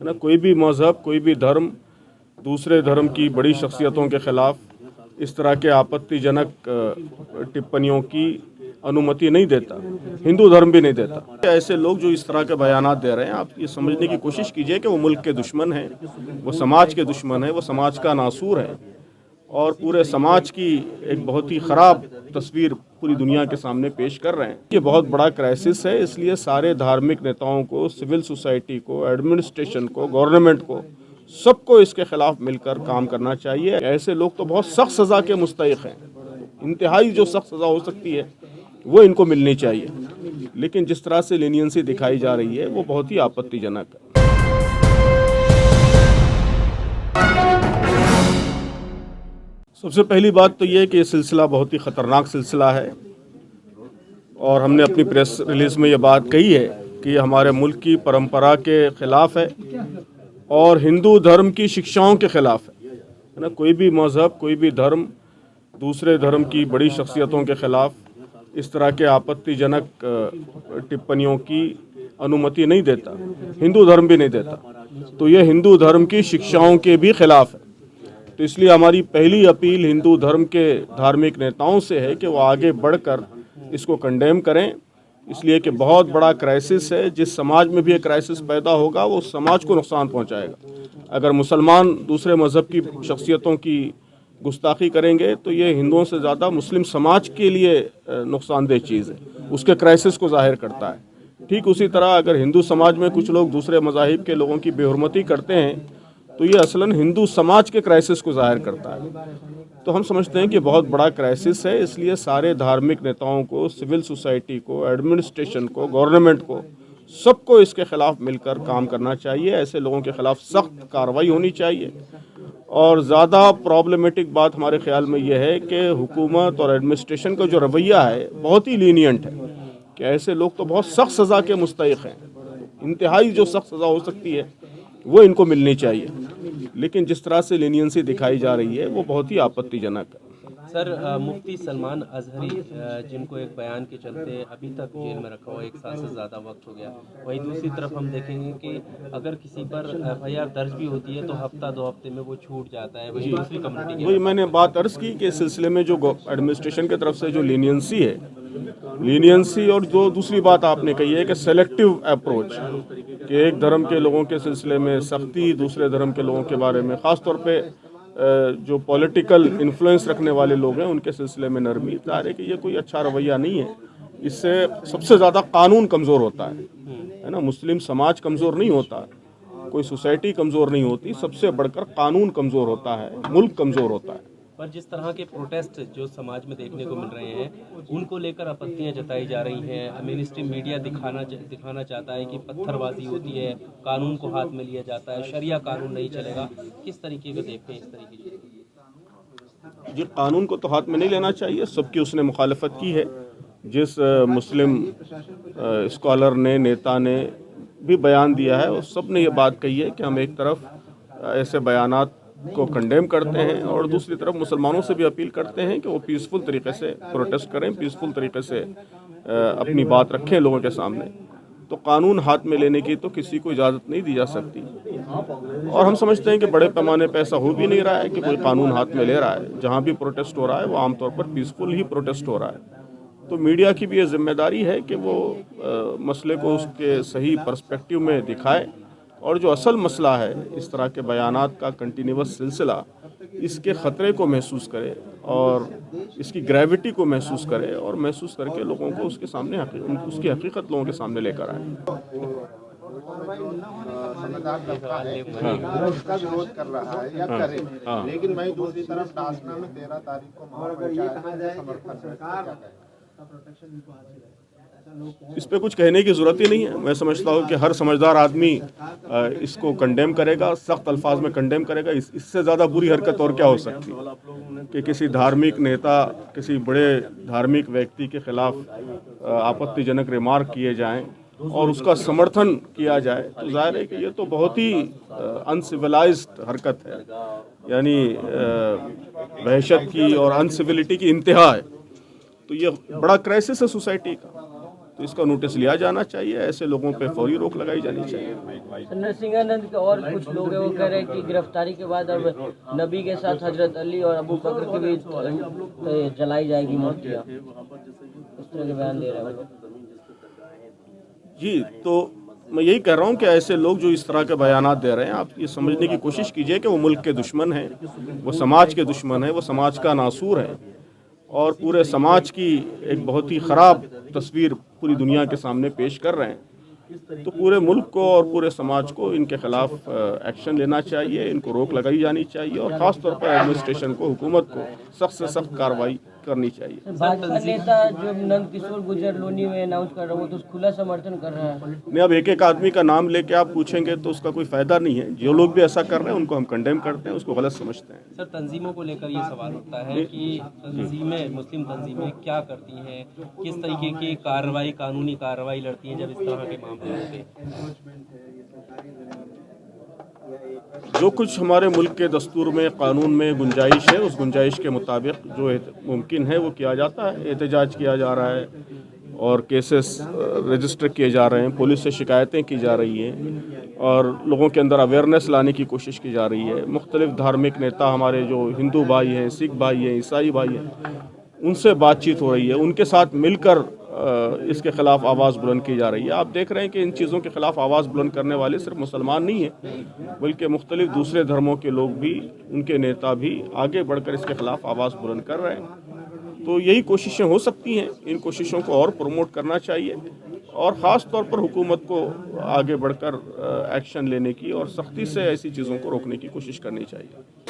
है ना। कोई भी मज़हब, कोई भी धर्म दूसरे धर्म की बड़ी शख्सियतों के ख़िलाफ़ इस तरह के आपत्तिजनक टिप्पणियों की अनुमति नहीं देता। हिंदू धर्म भी नहीं देता। ऐसे लोग जो इस तरह के बयानात दे रहे हैं, आप ये समझने की कोशिश कीजिए कि वो मुल्क के दुश्मन हैं, वो समाज के दुश्मन हैं, वो समाज का नासूर है और पूरे समाज की एक बहुत ही ख़राब तस्वीर पूरी दुनिया के सामने पेश कर रहे हैं। ये बहुत बड़ा क्राइसिस है, इसलिए सारे धार्मिक नेताओं को, सिविल सोसाइटी को, एडमिनिस्ट्रेशन को, गवर्नमेंट को, सबको इसके खिलाफ मिलकर काम करना चाहिए। ऐसे लोग तो बहुत सख्त सज़ा के मुस्तहिक हैं, इंतहाई जो सख्त सज़ा हो सकती है वो इनको मिलनी चाहिए। लेकिन जिस तरह से लीनियंसी दिखाई जा रही है वो बहुत ही आपत्तिजनक है। सबसे पहली बात तो ये है कि ये सिलसिला बहुत ही ख़तरनाक सिलसिला है और हमने अपनी प्रेस रिलीज़ में ये बात कही है कि ये हमारे मुल्क की परंपरा के ख़िलाफ़ है और हिंदू धर्म की शिक्षाओं के ख़िलाफ़ है ना। कोई भी मज़हब, कोई भी धर्म दूसरे धर्म की बड़ी शख्सियतों के ख़िलाफ़ इस तरह के आपत्तिजनक टिप्पणियों की अनुमति नहीं देता। हिंदू धर्म भी नहीं देता, तो ये हिंदू धर्म की शिक्षाओं के भी ख़िलाफ़ है। तो इसलिए हमारी पहली अपील हिंदू धर्म के धार्मिक नेताओं से है कि वो आगे बढ़कर इसको कंडेम करें, इसलिए कि बहुत बड़ा क्राइसिस है। जिस समाज में भी ये क्राइसिस पैदा होगा वो समाज को नुकसान पहुंचाएगा। अगर मुसलमान दूसरे मज़हब की शख्सियतों की गुस्ताखी करेंगे तो ये हिंदुओं से ज़्यादा मुस्लिम समाज के लिए नुकसानदेह चीज़ है, उसके क्राइसिस को ज़ाहिर करता है। ठीक उसी तरह अगर हिंदू समाज में कुछ लोग दूसरे मज़ाहिब के लोगों की बेहुरमती करते हैं तो ये असलन हिंदू समाज के क्राइसिस को ज़ाहिर करता है। तो हम समझते हैं कि बहुत बड़ा क्राइसिस है, इसलिए सारे धार्मिक नेताओं को, सिविल सोसाइटी को, एडमिनिस्ट्रेशन को, गवर्नमेंट को, सबको इसके ख़िलाफ़ मिलकर काम करना चाहिए। ऐसे लोगों के ख़िलाफ़ सख्त कार्रवाई होनी चाहिए। और ज़्यादा प्रॉब्लमेटिक बात हमारे ख़्याल में ये है कि हुकूमत और एडमिनिस्ट्रेशन का जो रवैया है बहुत ही लीनियंट है कि ऐसे लोग तो बहुत सख्त सज़ा के मुस्तहिक हैं, इंतहाई जो सख्त सज़ा हो सकती है वो इनको मिलनी चाहिए। लेकिन जिस तरह से लीनियंसी दिखाई जा रही है वो बहुत ही आपत्तिजनक है। सर, मुफ्ती सलमान अजहरी जिनको एक बयान के चलते अभी तक जेल में रखा हुआ 1 साल से ज़्यादा वक्त हो गया, वहीं दूसरी तरफ हम देखेंगे कि अगर किसी पर FIR दर्ज भी होती है तो हफ्ता 2 हफ्ते में वो छूट जाता है। वही दूसरी कम्युनिटी वही मैंने बात अर्ज़ की कि इस सिलसिले में जो एडमिनिस्ट्रेशन की तरफ से जो लीनियंसी है, लीनियंसी और जो दूसरी बात आपने कही है कि सेलेक्टिव अप्रोच, कि एक धर्म के लोगों के सिलसिले में सख्ती, दूसरे धर्म के लोगों के बारे में ख़ास तौर पे जो पॉलिटिकल इन्फ्लुएंस रखने वाले लोग हैं उनके सिलसिले में नरमी, ज़ाहिर है कि ये कोई अच्छा रवैया नहीं है। इससे सबसे ज़्यादा कानून कमज़ोर होता है ना। मुस्लिम समाज कमज़ोर नहीं होता, कोई सोसाइटी कमज़ोर नहीं होती, सबसे बढ़कर कानून कमज़ोर होता है, मुल्क कमज़ोर होता है। पर जिस तरह के प्रोटेस्ट जो समाज में देखने को मिल रहे हैं उनको लेकर आपत्तियां जताई जा रही हैं। मिनिस्ट्री मीडिया दिखाना चाहता है कि पत्थरबाजी होती है, कानून को हाथ में लिया जाता है, शरिया कानून नहीं चलेगा। किस तरीके को देखते हैं इस तरीके की? जी, कानून को तो हाथ में नहीं लेना चाहिए, सबकी उसने मुखालफत की है। जिस मुस्लिम स्कॉलर ने, नेता ने भी बयान दिया है, उस सब ने ये बात कही है कि हम एक तरफ ऐसे बयानात को कंडेम करते हैं और दूसरी तरफ मुसलमानों से भी अपील करते हैं कि वो पीसफुल तरीके से प्रोटेस्ट करें, पीसफुल तरीके से अपनी बात रखें लोगों के सामने। तो कानून हाथ में लेने की तो किसी को इजाज़त नहीं दी जा सकती और हम समझते हैं कि बड़े पैमाने पर ऐसा हो भी नहीं रहा है कि कोई कानून हाथ में ले रहा है। जहाँ भी प्रोटेस्ट हो रहा है वो आमतौर पर पीसफुल ही प्रोटेस्ट हो रहा है। तो मीडिया की भी ये जिम्मेदारी है कि वो मसले को उसके सही पर्सपेक्टिव में दिखाए और जो असल मसला है, इस तरह के बयानात का कंटिन्यूअस सिलसिला, इसके ख़तरे को महसूस करे और इसकी ग्रेविटी को महसूस करे और महसूस करके लोगों को उसके सामने उसकी हकीकत लोगों के सामने लेकर आए। उसका विरोध कर रहा है या करे, लेकिन वहीं दूसरी तरफ डासना में 13 तारीख को इस पे कुछ कहने की ज़रूरत ही नहीं है। मैं समझता हूँ कि हर समझदार आदमी इसको कंडेम करेगा, सख्त अल्फाज में कंडेम करेगा। इससे ज़्यादा बुरी हरकत और क्या हो सकती है कि किसी धार्मिक नेता, किसी बड़े धार्मिक व्यक्ति के ख़िलाफ़ आपत्तिजनक रिमार्क किए जाएं और उसका समर्थन किया जाए। तो जाहिर है कि ये तो बहुत ही अनसिविलाइज्ड हरकत है, यानी वहशत की और अनसिविलिटी की इंतहा है। तो ये बड़ा क्राइसिस है सोसाइटी का। तो इसका नोटिस लिया जाना चाहिए, ऐसे लोगों पे फौरी रोक लगाई जानी चाहिए। नरसिंहानंद के और कुछ लोग हैं वो कह रहे हैं कि गिरफ्तारी के बाद अब नबी के साथ हजरत अली और अबू बकर की भी जलाई जाएगी मूर्तियाँ, इस तरह के बयान दे रहे हैं वो लोग। जी, तो मैं यही कह रहा हूँ कि ऐसे लोग जो इस तरह के बयानात दे रहे हैं, आप ये समझने की कोशिश कीजिए कि वो मुल्क के दुश्मन हैं, वो समाज के दुश्मन हैं, वो समाज का नासूर है और पूरे समाज की एक बहुत ही ख़राब तस्वीर पूरी दुनिया के सामने पेश कर रहे हैं। तो पूरे मुल्क को और पूरे समाज को इनके खिलाफ एक्शन लेना चाहिए, इनको रोक लगाई जानी चाहिए और ख़ास तौर पर एडमिनिस्ट्रेशन को, हुकूमत को सख्त से सख्त कार्रवाई करनी चाहिए। भाजपा नेता जो नंद किशोर गुर्जर लोनी में अनाउंस कर रहा है वो तो खुला समर्थन कर रहा है। नहीं, अब एक एक आदमी का नाम लेके आप पूछेंगे तो उसका कोई फ़ायदा नहीं है। जो लोग भी ऐसा कर रहे हैं उनको हम कंडेम करते हैं, उसको गलत समझते हैं। सर, तंजीमों को लेकर ये सवाल उठता है कि तंजीमें, मुस्लिम तंजीमें क्या करती हैं, किस तरीके की कार्रवाई, कानूनी कार्रवाई लड़ती हैं जब इस तरह के मामले होते हैं? जो कुछ हमारे मुल्क के दस्तूर में, कानून में गुंजाइश है, उस गुंजाइश के मुताबिक जो मुमकिन है वो किया जाता है। एहतजाज किया जा रहा है और केसेस रजिस्टर किए जा रहे हैं, पुलिस से शिकायतें की जा रही हैं और लोगों के अंदर अवेयरनेस लाने की कोशिश की जा रही है। मुख्तलिफ धार्मिक नेता हमारे जो हिंदू भाई हैं, सिख भाई हैं, ईसाई भाई हैं, उनसे बातचीत हो रही है, उनके साथ मिलकर इसके ख़िलाफ़ आवाज़ बुलंद की जा रही है। आप देख रहे हैं कि इन चीज़ों के ख़िलाफ़ आवाज़ बुलंद करने वाले सिर्फ मुसलमान नहीं हैं, बल्कि मुख्तलिफ दूसरे धर्मों के लोग भी, उनके नेता भी आगे बढ़कर इसके ख़िलाफ़ आवाज़ बुलंद कर रहे हैं। तो यही कोशिशें हो सकती हैं, इन कोशिशों को और प्रमोट करना चाहिए और ख़ास तौर पर हुकूमत को आगे बढ़कर एक्शन लेने की और सख्ती से ऐसी चीज़ों को रोकने की कोशिश करनी चाहिए।